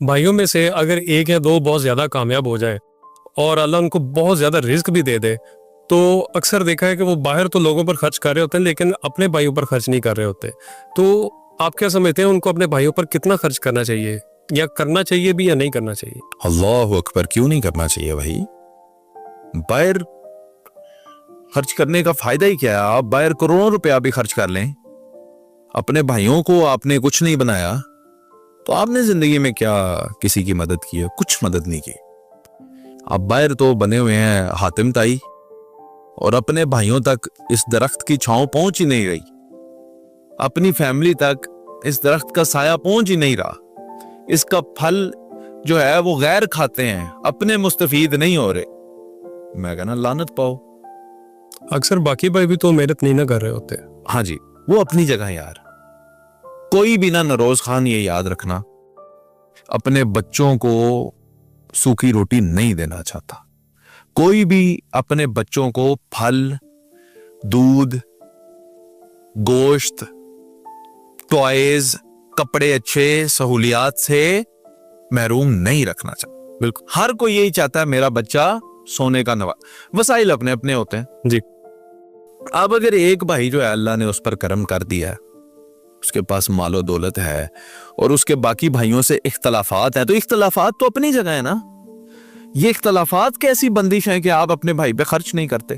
भाइयों में से अगर एक या दो बहुत ज़्यादा कामयाब हो जाए और अल्लाह उनको बहुत ज़्यादा रिस्क भी दे दे, तो अक्सर देखा है कि वो बाहर तो लोगों पर खर्च कर रहे होते हैं लेकिन अपने भाइयों पर खर्च नहीं कर रहे होते। तो आप क्या समझते हैं उनको अपने भाइयों पर कितना खर्च करना चाहिए, या करना चाहिए भी या नहीं करना चाहिए? अल्लाह अकबर, क्यों नहीं करना चाहिए भाई। बाहर खर्च करने का फायदा ही क्या है। आप बाहर करोड़ों रुपया भी खर्च कर लें, अपने भाइयों को आपने कुछ नहीं बनाया तो आपने जिंदगी में क्या किसी की मदद की है? कुछ मदद नहीं की। आप बाहर तो बने हुए हैं हातिम ताई, और अपने भाइयों तक इस दरख्त की छांव पहुंच ही नहीं रही, अपनी फैमिली तक इस दरख्त का साया पहुंच ही नहीं रहा। इसका फल जो है वो गैर खाते हैं, अपने मुस्तफीद नहीं हो रहे। मैं कहना लानत पाओ। अक्सर बाकी भाई भी तो मेहनत नहीं ना कर रहे होते। हाँ जी, वो अपनी जगह यार। कोई भी ना नरोज खान ये याद रखना, अपने बच्चों को सूखी रोटी नहीं देना चाहता। कोई भी अपने बच्चों को फल, दूध, गोश्त, टॉयज, कपड़े, अच्छे सहूलियात से महरूम नहीं रखना चाहता। बिल्कुल हर कोई यही चाहता है मेरा बच्चा सोने का नवा। वसाइल अपने अपने होते हैं जी। अब अगर एक भाई जो है अल्लाह ने उस पर करम कर दिया है, उसके पास मालो दौलत है और उसके बाकी भाइयों से इख्तलाफात है, तो इख्तलाफात तो अपनी जगह है ना। ये इख्तलाफात कैसी बंदिश है कि आप अपने भाई पे खर्च नहीं करते।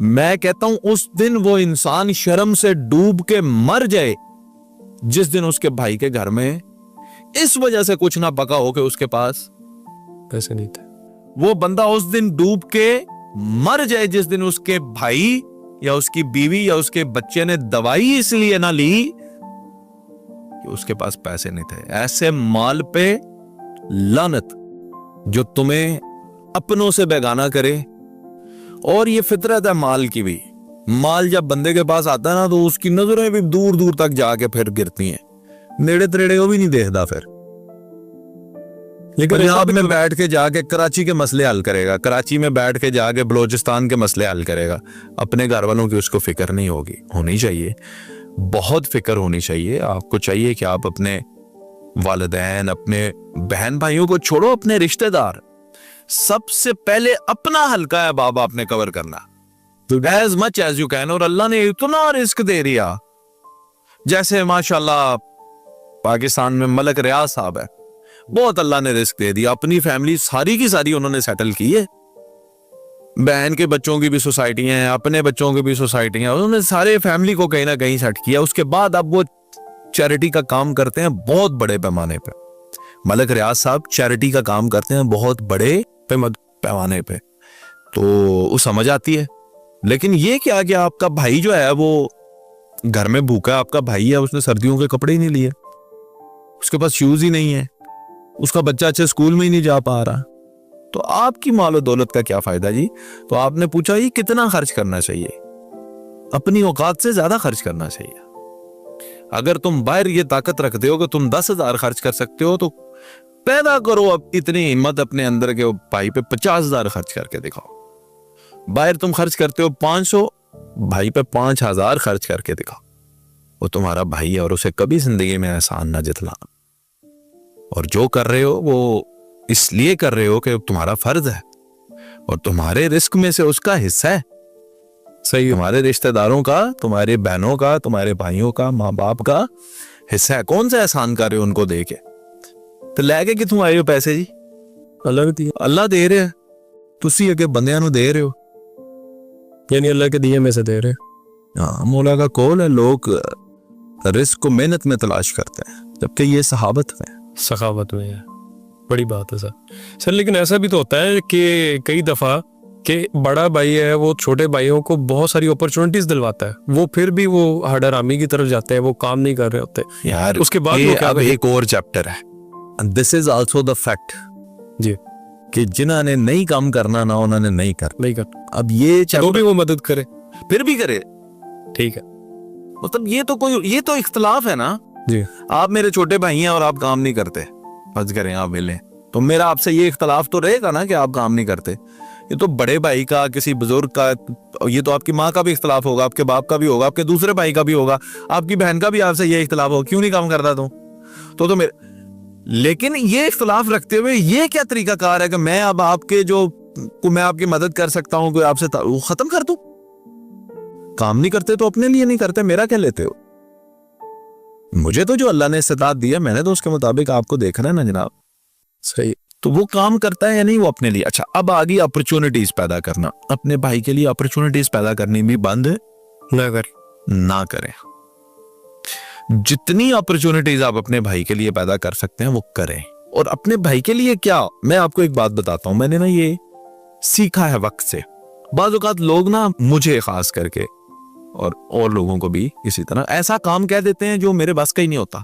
मैं कहता हूं उस दिन वो इंसान शर्म से डूब के मर जाए जिस दिन उसके भाई के घर में इस वजह से कुछ ना पका हो कि उसके पास पैसे नहीं थे। वो बंदा उस दिन डूब के मर जाए जिस दिन उसके भाई या उसकी बीवी या उसके बच्चे ने दवाई इसलिए ना ली कि उसके पास पैसे नहीं थे। ऐसे माल पे लानत जो तुम्हें अपनों से बेगाना करे। और ये फितरत है माल की भी। माल जब बंदे के पास आता है ना तो उसकी नजरें भी दूर दूर तक जाके फिर गिरती हैं, नेड़े तरेड़े को भी नहीं देखता। फिर लेकिन पंजाब में बैठ के जाके कराची के मसले हल करेगा, कराची में बैठ के जाके बलोचिस्तान के मसले हल करेगा। अपने घर वालों की उसको फिक्र नहीं होगी। होनी चाहिए, बहुत फिक्र होनी चाहिए। आपको चाहिए कि आप अपने वालिदैन, अपने बहन भाइयों को छोड़ो, अपने रिश्तेदार, सबसे पहले अपना हल्का है बाबा आपने कवर करना as much as you can. और अल्लाह ने इतना रिस्क दे दिया, जैसे माशाल्लाह पाकिस्तान में मलक रियाज साहब है, बहुत अल्लाह ने रिस्क दे दिया। अपनी फैमिली सारी की सारी उन्होंने सेटल की है। बहन के बच्चों की भी सोसाइटी हैं, अपने बच्चों की भी सोसाइटी हैं, उन्होंने सारे फैमिली को कहीं ना कहीं सेट किया। उसके बाद अब वो चैरिटी का काम करते हैं बहुत बड़े पैमाने पे। मलक रियाज साहब चैरिटी का काम करते हैं बहुत बड़े पैमाने पे, तो वो समझ आती है। लेकिन ये क्या कि आपका भाई जो है वो घर में भूखा, आपका भाई है, उसने सर्दियों के कपड़े ही नहीं लिए, उसके पास शूज ही नहीं है, उसका बच्चा अच्छे स्कूल में ही नहीं जा पा रहा, तो आपकी मालो दौलत का क्या फायदा जी। तो आपने पूछा ये कितना खर्च करना चाहिए? अपनी औकात से ज्यादा खर्च करना चाहिए। अगर तुम बाहर ये ताकत रखते हो कि तुम 10,000 खर्च कर सकते हो, तो पैदा करो अब इतनी हिम्मत अपने अंदर के भाई पे 50,000 खर्च करके दिखाओ। बाहर तुम खर्च करते हो 500, भाई पे 5,000 खर्च करके दिखाओ। वो तुम्हारा भाई है और उसे कभी जिंदगी में एहसान ना जतलाना। और जो कर रहे हो वो इसलिए कर रहे हो कि तुम्हारा फर्ज है और तुम्हारे रिस्क में से उसका हिस्सा है। सही है। तुम्हारे रिश्तेदारों का, तुम्हारे बहनों का, तुम्हारे भाइयों का, माँ बाप का हिस्सा है। कौन सा एहसान कर रहे हो उनको दे के? तो लेके कितों आए हो पैसे जी? अल्लाह ने दिया, अल्लाह दे रहे, तुसी अगे बंदियां नूं दे रहे हो। यानी अल्लाह के दिए में से दे रहे। हाँ, मौला का कौल है, लोग रिस्क को मेहनत में तलाश करते हैं, जबकि ये सहाबत में, सखावत में है। बड़ी बात है सर। लेकिन ऐसा भी तो होता है कि कई दफा कि बड़ा भाई है वो छोटे भाइयों को बहुत सारी अपॉर्चुनिटीज दिलवाता है, वो फिर भी वो हडरामी की तरफ जाते हैं, वो काम नहीं कर रहे होते यार। उसके बाद ये वो क्या अब एक और चैप्टर है, this is also the fact जी, कि जिन्होंने नहीं काम करना ना उन्होंने नहीं नहीं कर, अब ये तो भी वो मदद करे, फिर भी करे, ठीक है। मतलब ये तो इख्तलाफ है ना जी, आप मेरे छोटे भाई हैं और आप काम नहीं करते, फर्ज करें आप मिले, तो मेरा आपसे ये इख्तलाफ तो रहेगा ना कि आप काम नहीं करते। ये तो बड़े भाई का, किसी बुजुर्ग का, ये तो आपकी माँ का भी इख्तलाफ होगा, आपके बाप का भी होगा, आपके दूसरे भाई का भी होगा, आपकी बहन का भी आपसे ये इख्तलाफ होगा, क्यों नहीं काम करता तू? तो मेरे लेकिन ये इख्तलाफ रखते हुए ये क्या तरीकाकार है कि मैं अब आपके मैं आपकी मदद कर सकता हूं, कोई आपसे वो खत्म कर दूं? काम नहीं करते तो अपने लिए नहीं करते, मेरा क्या लेते हो? मुझे तो जो अल्लाह ने इस्तिताअत दी है, मैंने तो उसके मुताबिक आपको देखना है ना जनाब। सही। तो वो काम करता है या नहीं वो अपने लिए। अच्छा, अब आ गई अपॉर्चुनिटीज पैदा करना। अपने भाई के लिए अपॉर्चुनिटीज पैदा करनी भी बंद ना करें। जितनी अपॉर्चुनिटीज आप अपने भाई के लिए पैदा कर सकते हैं वो करें। और अपने भाई के लिए क्या, मैं आपको एक बात बताता हूं, मैंने ना ये सीखा है वक्त से। बाज़ औक़ात लोग ना, मुझे खास करके और लोगों को भी इसी तरह, ऐसा काम कह देते हैं जो मेरे बस का ही नहीं होता।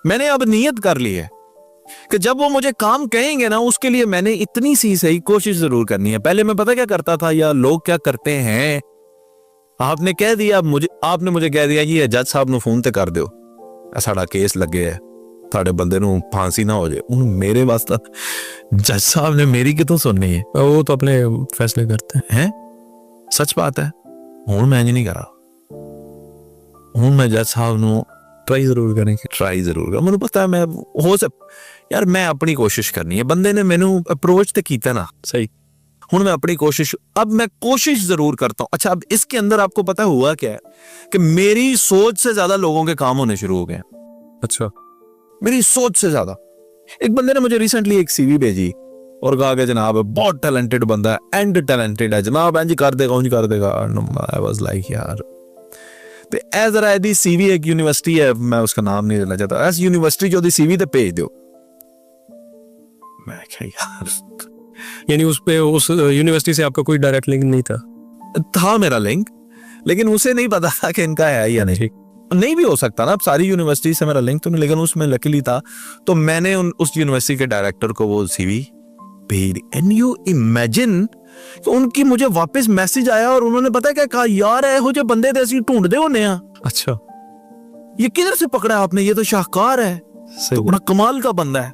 मैंने अब नियत कर ली है कि जब वो मुझे काम कहेंगे ना, उसके लिए मैंने इतनी सी सही कोशिश जरूर करनी है। पहले मैं पता क्या करता था, या लोग क्या करते हैं, आपने कह दिया आपने मुझे कह दिया कि जज साहब ਨੂੰ फोन ते कर दो, साड़ा केस लगे है, ਤੁਹਾਡੇ ਬੰਦੇ ਨੂੰ फांसी ना हो जाए। ਹੁਣ मेरे वास्ते जज साहब ने मेरी कितों सुननी है? वो तो अपने फैसले करते हैं। सच बात है। ਹੁਣ मैं नहीं करा, ਹੁਣ मैं जज साहब ਨੂੰ ट्राई जरूर करें। ਮੈਨੂੰ पता है मैं हो यार, मैं अपनी कोशिश करनी है। बंदे ने मैनू अप्रोच तो किया ना, सही। हूं मैं अपनी कोशिश, अब मैं कोशिश जरूर करता हूं। अच्छा, अब इसके अंदर आपको पता हुआ क्या है कि मेरी सोच से ज्यादा लोगों के काम होने शुरू हो गए। अच्छा, मेरी सोच से ज्यादा। एक बंदे ने मुझे रिसेंटली एक सीवी भेजी और कहा कि जनाब बहुत टैलेंटेड बंदा है, एंड टैलेंटेड है जनाब, इंज कर देगा उंज कर देगा। आई वाज लाइक यार, ਤੇ ਇਹ ਜ਼ਰਾ ਇਹਦੀ सीवी एक यूनिवर्सिटी है, मैं उसका नाम नहीं लेना चाहता, इस यूनिवर्सिटी जो दी सीवी ते भेज दो। मैं क्या यार, यानी उस यूनिवर्सिटी से आपका कोई डायरेक्ट लिंक नहीं था मेरा लिंक, लेकिन उसे नहीं पता था कि इनका है या नहीं भी हो सकता ना। अब सारी यूनिवर्सिटी से मेरा लिंक तो नहीं, लेकिन उसमें लकीली था। तो मैंने उस यूनिवर्सिटी के डायरेक्टर को वो सीवी भेज। एंड यू इमेजिन कि उनकी मुझे वापस मैसेज आया और उन्होंने पता क्या कहा, यार ਇਹੋ ਜਿਹੇ ਬੰਦੇ ਤੇ ਅਸੀਂ ढूंढते होने हैं। अच्छा, ये किधर से पकड़ा आपने, ये तो शाहकार है, सही। तो बड़ा कमाल का बंदा है।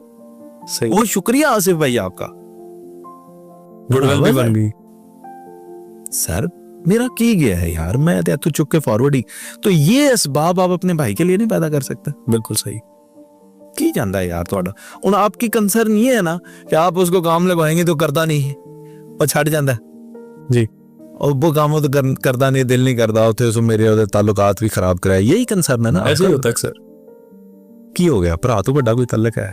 सही। बहुत शुक्रिया आसिफ भाई आपका, गुडविल भी बन गई। सर मेरा की गया है यार, मैं तो चुप के फॉरवर्ड ही। तो ये असबाब आप अपने भाई के लिए नहीं पैदा कर सकते। बिल्कुल सही। की जाता है यार थोड़ा। और आपकी कंसर्न ये है ना कि आप उसको काम लगवाएंगे तो करता नहीं है और छड़ जाता है जी, और वो काम तो करता नहीं, दिल नहीं करता, उसे मेरे ताल्लुकात भी खराब कराए। यही कंसर्न है ना। ऐसे ही होता है सर। की हो गया भरा तो बड़ा कोई तल्लक है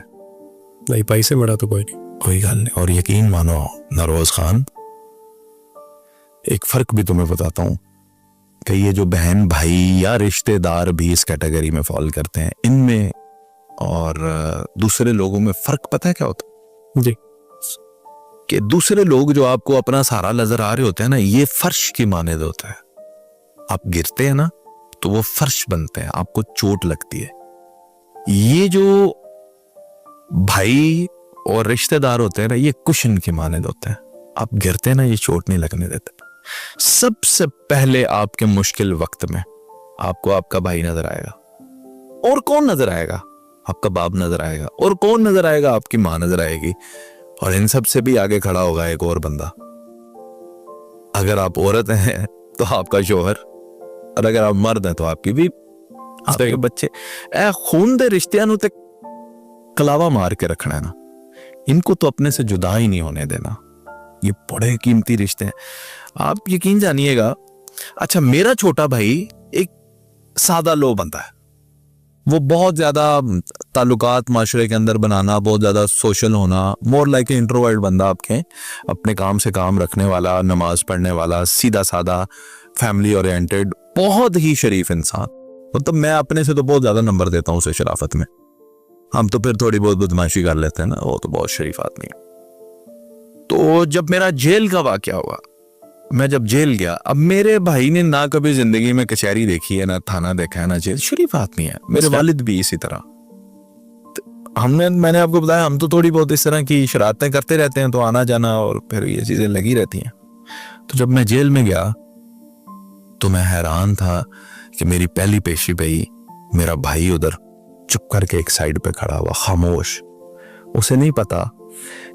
नहीं, भाई से बड़ा तो कोई नहीं। कोई गल नहीं। और यकीन मानो नरोज खान, एक फर्क भी तुम्हें बताता हूं कि ये जो बहन भाई या रिश्तेदार भी इस कैटेगरी में फॉल करते हैं, इनमें और दूसरे लोगों में फर्क पता है क्या होता जी? कि दूसरे लोग जो आपको अपना सहारा नजर आ रहे होते हैं ना, ये फर्श की मानद होता है। आप गिरते हैं ना तो वो फर्श बनते हैं, आपको चोट लगती है। ये जो भाई और रिश्तेदार होते हैं ना, ये कुशन की मानद होते हैं। आप गिरते हैं ना, ये चोट नहीं लगने देते। सबसे पहले आपके मुश्किल वक्त में आपको आपका भाई नजर आएगा। और कौन नजर आएगा? आपका बाप नजर आएगा। और कौन नजर आएगा? आपकी मां नजर आएगी। और इन सब से भी आगे खड़ा होगा एक और बंदा। अगर आप औरत हैं तो आपका शोहर, और अगर आप मर्द हैं तो आपकी भी आपके बच्चे। ए खून दे रिश्तियां ते कलावा मार के रखना है ना, इनको तो अपने से जुदा ही नहीं होने देना। ये बड़े कीमती रिश्ते हैं, आप यकीन जानिएगा। अच्छा, मेरा छोटा भाई एक सादा लो बंदा है, वो बहुत ज्यादा ताल्लुकात माशरे के अंदर बनाना, बहुत ज्यादा सोशल होना, मोर लाइक इंट्रोवर्ट बंदा आपके, अपने काम से काम रखने वाला, नमाज पढ़ने वाला, सीधा साधा, फैमिली ओरिएंटेड, बहुत ही शरीफ इंसान। मतलब मैं अपने से तो बहुत ज्यादा नंबर देता हूँ उसे शराफत में। हम तो फिर थोड़ी बहुत बदमाशी कर लेते हैं ना, वो तो बहुत शरीफ आदमी। तो जब मेरा जेल का वाकया हुआ, मैं जब जेल गया, अब मेरे भाई ने ना कभी जिंदगी में कचहरी देखी है, ना थाना देखा है, ना जेल। शरीफ आदमी है, मेरे वालिद भी इसी तरह। मैंने आपको बताया, हम तो थोड़ी बहुत इस तरह की शरारतें करते रहते हैं, तो आना जाना और फिर ये चीजें लगी रहती हैं। तो जब मैं जेल में गया तो मैं हैरान था कि मेरी पहली पेशी पे ही मेरा भाई उधर चुप करके एक साइड पे खड़ा हुआ, खामोश। उसे नहीं पता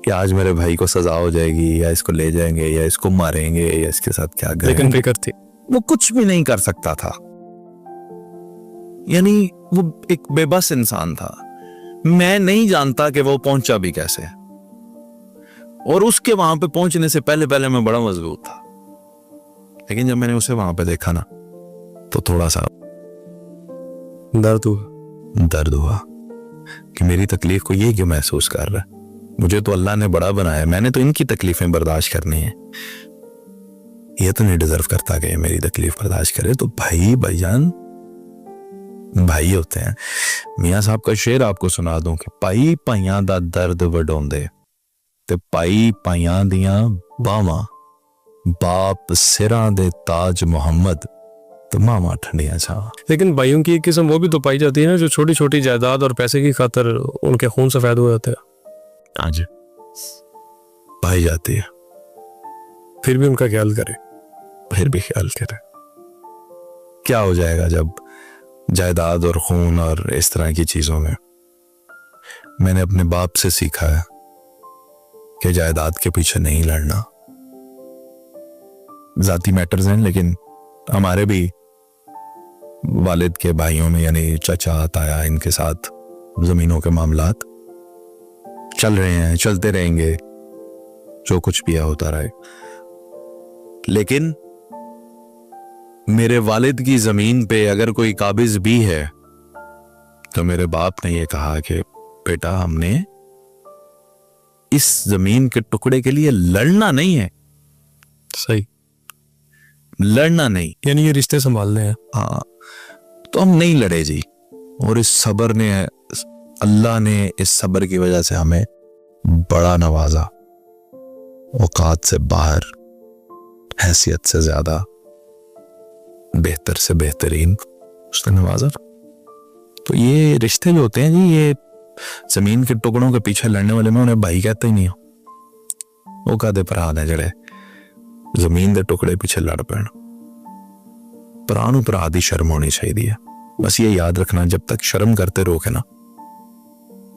कि आज मेरे भाई को सजा हो जाएगी, या इसको ले जाएंगे, या इसको मारेंगे, या इसके साथ क्या करेंगे। लेकिन फिक्र थी, वो कुछ भी नहीं कर सकता था। यानी वो एक बेबस इंसान था। मैं नहीं जानता कि वो पहुंचा भी कैसे, और उसके वहां पे पहुंचने से पहले पहले मैं बड़ा मजबूत था, लेकिन जब मैंने उसे वहां पे देखा ना तो थोड़ा सा दर्द हुआ कि मेरी तकलीफ को ये क्यों महसूस कर रहा है। मुझे तो अल्लाह ने बड़ा बनाया, मैंने तो इनकी तकलीफें बर्दाश्त करनी है, ये तो नहीं डिजर्व करता कि ये मेरी तकलीफ बर्दाश्त करे। तो भाईजान भाई होते हैं। मियाँ साहब का शेर आपको सुना दूं कि पाई पाइयां दा दर्द वडोंदे ते पाई पाइयां दियां बावां, बाप सिरां दे ताज मोहम्मद तो मामा ठंडियां छावां। लेकिन भाइयों की एक किस्म वो भी तो पाई जाती है ना, जो छोटी छोटी जायदाद और पैसे की खातर उनके खून सफेद हो जाते हैं। आज पाई जाती है, फिर भी उनका ख्याल करे। फिर भी ख्याल करे। क्या हो जाएगा जब जायदाद और खून और इस तरह की चीजों में। मैंने अपने बाप से सीखा है कि जायदाद के पीछे नहीं लड़ना। जाती मैटर्स हैं, लेकिन हमारे भी वालिद के भाइयों में यानी चचा ताया, इनके साथ जमीनों के मामलात चल रहे हैं, चलते रहेंगे, जो कुछ भी है होता रहे। लेकिन मेरे वालिद की जमीन पे अगर कोई काबिज भी है तो मेरे बाप ने ये कहा कि बेटा हमने इस जमीन के टुकड़े के लिए लड़ना नहीं है। सही, लड़ना नहीं, यानी ये रिश्ते संभालने हैं। हाँ, तो हम नहीं लड़े जी। और इस सब्र ने, अल्लाह ने इस सब्र की वजह से हमें बड़ा नवाजा, औकात से बाहर, हैसियत से ज्यादा, बेहतर से बेहतरीन उसने नवाजा। तो ये रिश्ते जो होते हैं जी, ये जमीन के टुकड़ों के पीछे लड़ने वाले, मैं उन्हें भाई कहता ही नहीं हूं। वो कहते भरा ने जड़े जमीन के टुकड़े पीछे लड़ पैण। भरा नूं भरा दी शर्म होनी चाहिए। बस ये याद रखना, जब तक शर्म करते रोके ना,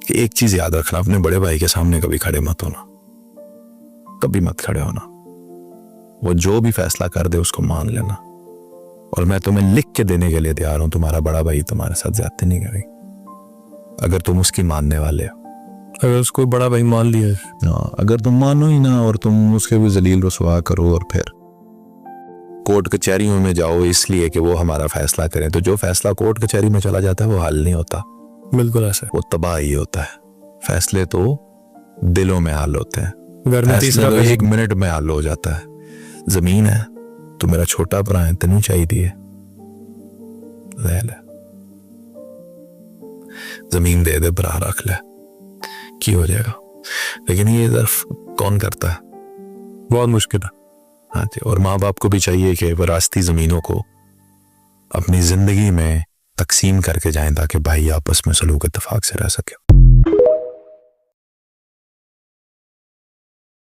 कि एक चीज याद रखना, अपने बड़े भाई के सामने कभी खड़े मत होना, कभी मत खड़े होना। वो जो भी फैसला कर दे उसको मान लेना, और मैं तुम्हें लिख के देने के लिए तैयार हूं, तुम्हारा बड़ा भाई तुम्हारे साथ ज्यादती नहीं करेगी अगर तुम उसकी मानने वाले हो। अगर उसको बड़ा भाई मान लिया, अगर तुम मानो ही ना और तुम उसके भी जलील रुसवा करो और फिर कोर्ट कचहरियों में जाओ इसलिए कि वो हमारा फैसला करें, तो जो फैसला कोर्ट कचहरी में चला जाता है वो हल नहीं होता। बिल्कुल ऐसा, वो तबाही होता है। फैसले तो दिलों में हल होते हैं, घर में तीसरा तो 1 मिनट में हल हो जाता है। जमीन है तो मेरा छोटा भरा है, तेनू चाहिए ले ले, जमीन दे दे, भरा रख ले, की हो जाएगा। लेकिन ये सिर्फ कौन करता है? बहुत मुश्किल है। हाँ जी, और माँ बाप को भी चाहिए कि विरासती जमीनों को अपनी जिंदगी में तकसीम करके जाएं ताकि भाई आपस में सलूक इत्तेफाक से रह सके।